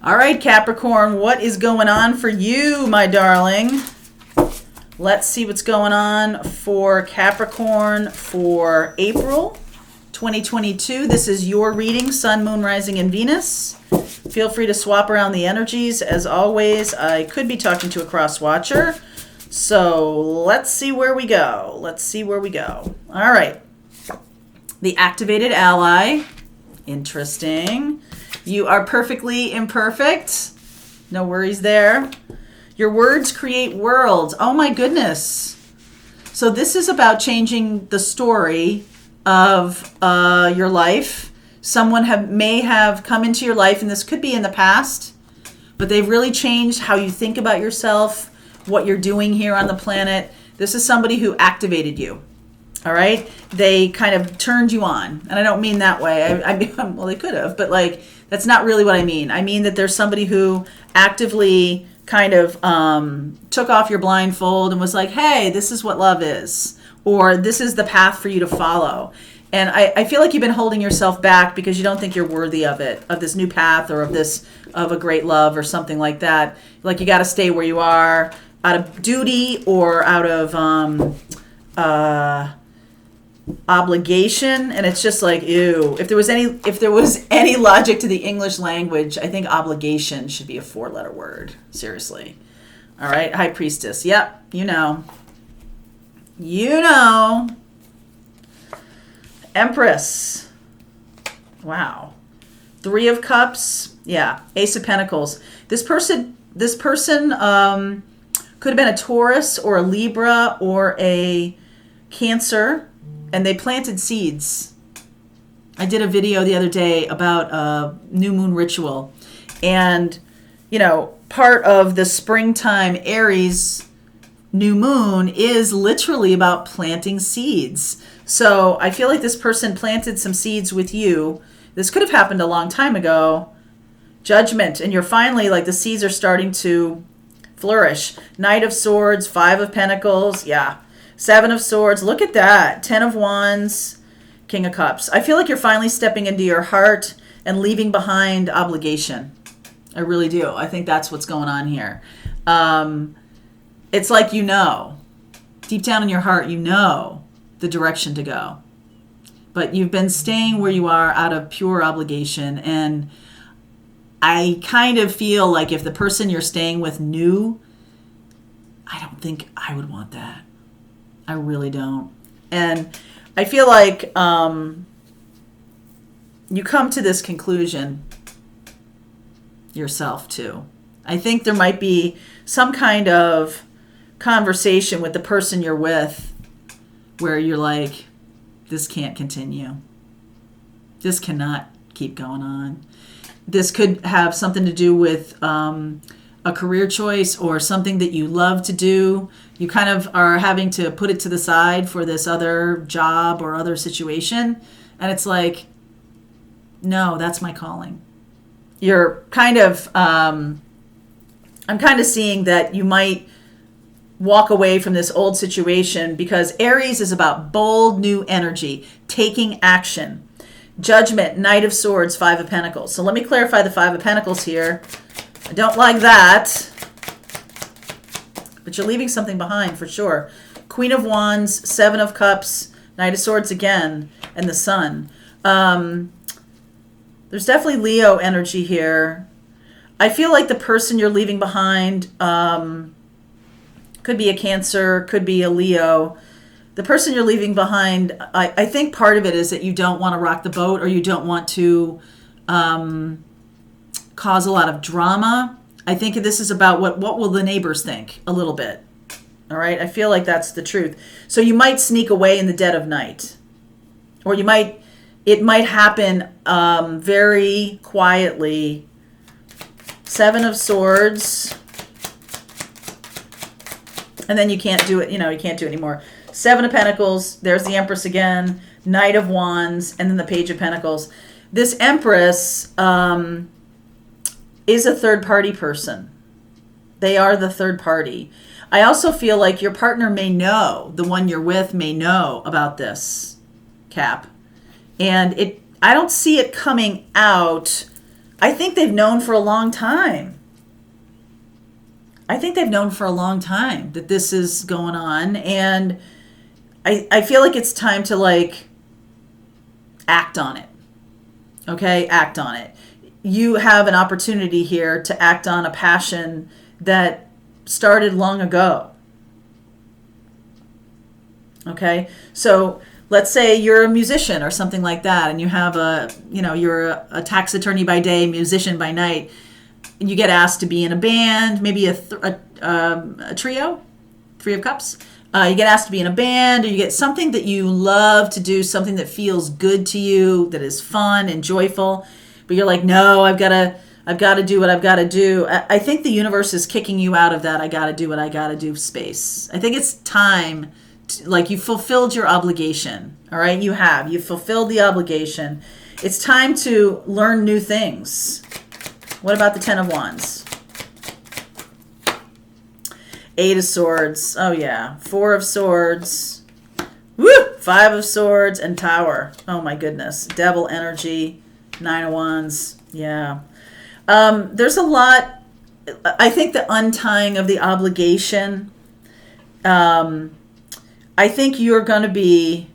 All right, Capricorn, what is going on for you, my darling? Let's see what's going on for Capricorn for April 2022. This is your reading, Sun, Moon, Rising, and Venus. Feel free to swap around the energies. As always, I could be talking to a cross watcher. So let's see where we go. All right. The activated ally. Interesting. You are perfectly imperfect. No worries there. Your words create worlds. Oh my goodness. So this is about changing the story of your life. Someone may have come into your life, and this could be in the past, but they've really changed how you think about yourself, what you're doing here on the planet. This is somebody who activated you. All right? They kind of turned you on. And I don't mean that way. Well, they could have, but that's not really what I mean. I mean that there's somebody who actively kind of took off your blindfold and was like, hey, this is what love is, or this is the path for you to follow. And I feel like you've been holding yourself back because you don't think you're worthy of it, of this new path, or of a great love or something like that. Like you got to stay where you are out of duty or out of obligation. And it's just like, ew. If there was any logic to the English language, I think obligation should be a 4-letter word. Seriously. All right, High Priestess. Yep, you know. Empress. Wow. 3 of Cups. Yeah. Ace of Pentacles. This person could have been a Taurus or a Libra or a Cancer, and they planted seeds. I did a video the other day about a new moon ritual. And, part of the springtime Aries new moon is literally about planting seeds. So I feel like this person planted some seeds with you. This could have happened a long time ago. Judgment. And you're finally, the seeds are starting to flourish. Knight of Swords, 5 of Pentacles. Yeah. 7 of Swords. Look at that. 10 of Wands. King of Cups. I feel like you're finally stepping into your heart and leaving behind obligation. I really do. I think that's what's going on here. It's like deep down in your heart, the direction to go. But you've been staying where you are out of pure obligation. And I kind of feel like if the person you're staying with knew, I don't think I would want that. I really don't. And I feel like you come to this conclusion yourself too. I think there might be some kind of conversation with the person you're with where you're like, this can't continue. This cannot keep going on. This could have something to do with a career choice or something that you love to do. You kind of are having to put it to the side for this other job or other situation. And it's like, no, that's my calling. You're kind of, I'm kind of seeing that you might walk away from this old situation because Aries is about bold new energy, taking action. Judgment, Knight of Swords, 5 of Pentacles. So let me clarify the 5 of Pentacles here. I don't like that. But you're leaving something behind for sure. Queen of Wands, 7 of Cups, Knight of Swords again, and the Sun. There's definitely Leo energy here. I feel like the person you're leaving behind could be a Cancer, could be a Leo. The person you're leaving behind, I think part of it is that you don't want to rock the boat, or you don't want to cause a lot of drama. I think this is about what will the neighbors think a little bit. All right? I feel like that's the truth. So you might sneak away in the dead of night. Or it might happen very quietly. 7 of Swords. And then you can't do it, you can't do it anymore. 7 of Pentacles, there's the Empress again, Knight of Wands, and then the Page of Pentacles. This Empress is a third-party person. They are the third party. I also feel like your partner may know, the one you're with may know about this, Cap. And I don't see it coming out. I think they've known for a long time. I think they've known for a long time that this is going on. And I feel like it's time to like act on it. Okay? Act on it. You have an opportunity here to act on a passion that started long ago. Okay? So let's say you're a musician or something like that, and you have you're a tax attorney by day, musician by night, and you get asked to be in a band, maybe a trio, Three of Cups. You get asked to be in a band, or you get something that you love to do, something that feels good to you, that is fun and joyful, but you're like, no, I've got to do what I've got to do. I think the universe is kicking you out of that I got to do what I got to do space. I think it's time. Like, you fulfilled your obligation. All right, you fulfilled the obligation. It's time to learn new things. What about the Ten of Wands? Eight of Swords. Oh yeah. Four of Swords. Woo! Five of Swords and Tower. Oh my goodness. Devil energy. Nine of Wands. Yeah. There's a lot. I think the untying of the obligation. I think you're going to be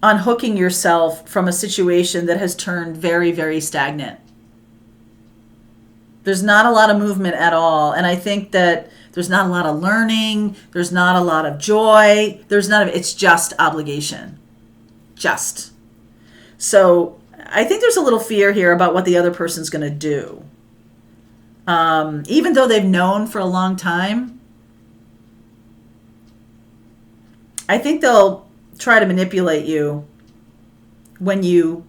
unhooking yourself from a situation that has turned very, very stagnant. There's not a lot of movement at all. And I think that there's not a lot of learning. There's not a lot of joy. It's just obligation. Just. So I think there's a little fear here about what the other person's going to do. Even though they've known for a long time, I think they'll try to manipulate you when you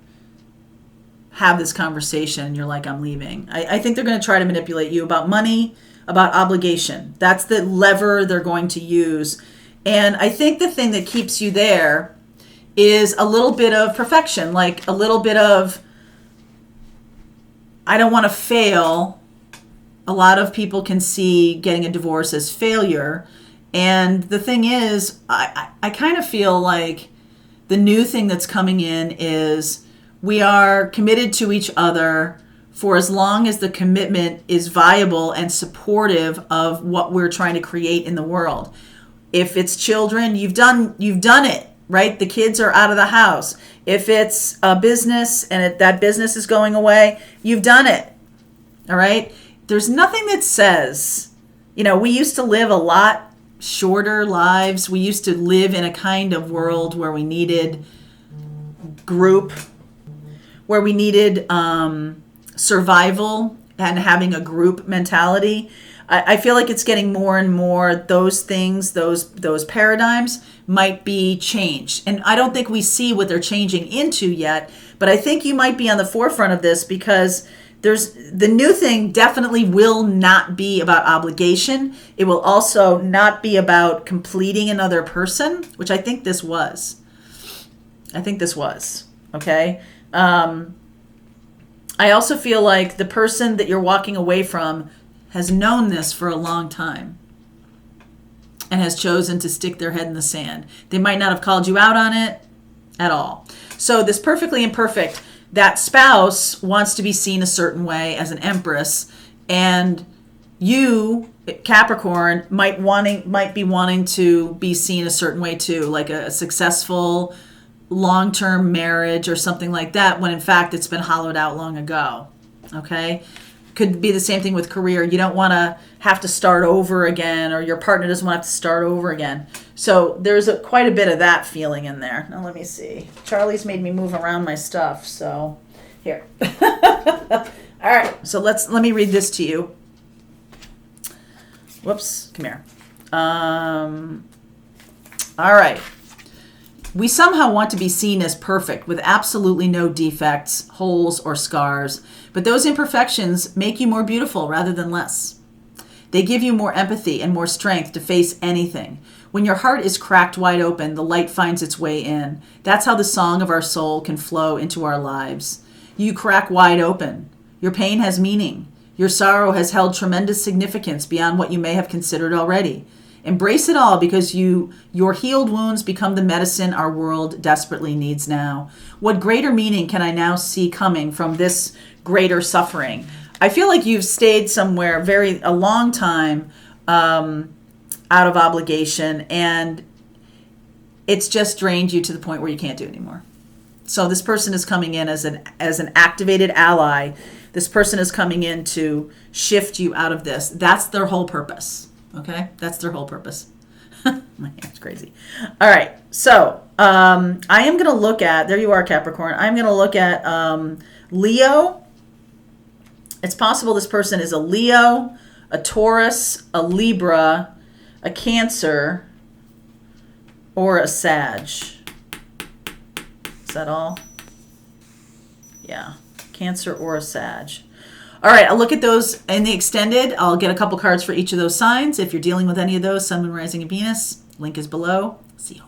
have this conversation and you're like, I'm leaving. I think they're going to try to manipulate you about money, about obligation. That's the lever they're going to use. And I think the thing that keeps you there is a little bit of perfection, like a little bit of, I don't want to fail. A lot of people can see getting a divorce as failure. And the thing is, I kind of feel like the new thing that's coming in is we are committed to each other for as long as the commitment is viable and supportive of what we're trying to create in the world. If it's children, you've done it, right? The kids are out of the house. If it's a business and that business is going away, you've done it, all right? There's nothing that says, we used to live a lot shorter lives. We used to live in a kind of world where we needed group, where we needed survival and having a group mentality. I feel like it's getting more and more those things, those paradigms might be changed. And I don't think we see what they're changing into yet, but I think you might be on the forefront of this because the new thing definitely will not be about obligation. It will also not be about completing another person, which I think this was. Okay? I also feel like the person that you're walking away from has known this for a long time and has chosen to stick their head in the sand. They might not have called you out on it at all. So this perfectly imperfect, that spouse wants to be seen a certain way as an empress, and you, Capricorn, might be wanting to be seen a certain way too, like a successful long-term marriage or something like that, when in fact it's been hollowed out long ago. Okay? Could be the same thing with career. You don't want to have to start over again, or your partner doesn't want to have to start over again. So there's quite a bit of that feeling in there. Now let me see. Charlie's made me move around my stuff, so here. All right, so let me read this to you. Whoops, come here. All right. We somehow want to be seen as perfect with absolutely no defects, holes, or scars. But those imperfections make you more beautiful rather than less. They give you more empathy and more strength to face anything. When your heart is cracked wide open, the light finds its way in. That's how the song of our soul can flow into our lives. You crack wide open. Your pain has meaning. Your sorrow has held tremendous significance beyond what you may have considered already. Embrace it all, because your healed wounds become the medicine our world desperately needs now. What greater meaning can I now see coming from this greater suffering? I feel like you've stayed somewhere a long time out of obligation, and it's just drained you to the point where you can't do it anymore. So this person is coming in as an activated ally. This person is coming in to shift you out of this. That's their whole purpose. Okay? That's their whole purpose. My hand's crazy. All right. So I am going to look at, there you are, Capricorn. I'm going to look at Leo. It's possible this person is a Leo, a Taurus, a Libra, a Cancer, or a Sag. Is that all? Yeah. Cancer or a Sag. All right, I'll look at those in the extended. I'll get a couple cards for each of those signs. If you're dealing with any of those, Sun, Moon, Rising, and Venus, link is below. See you.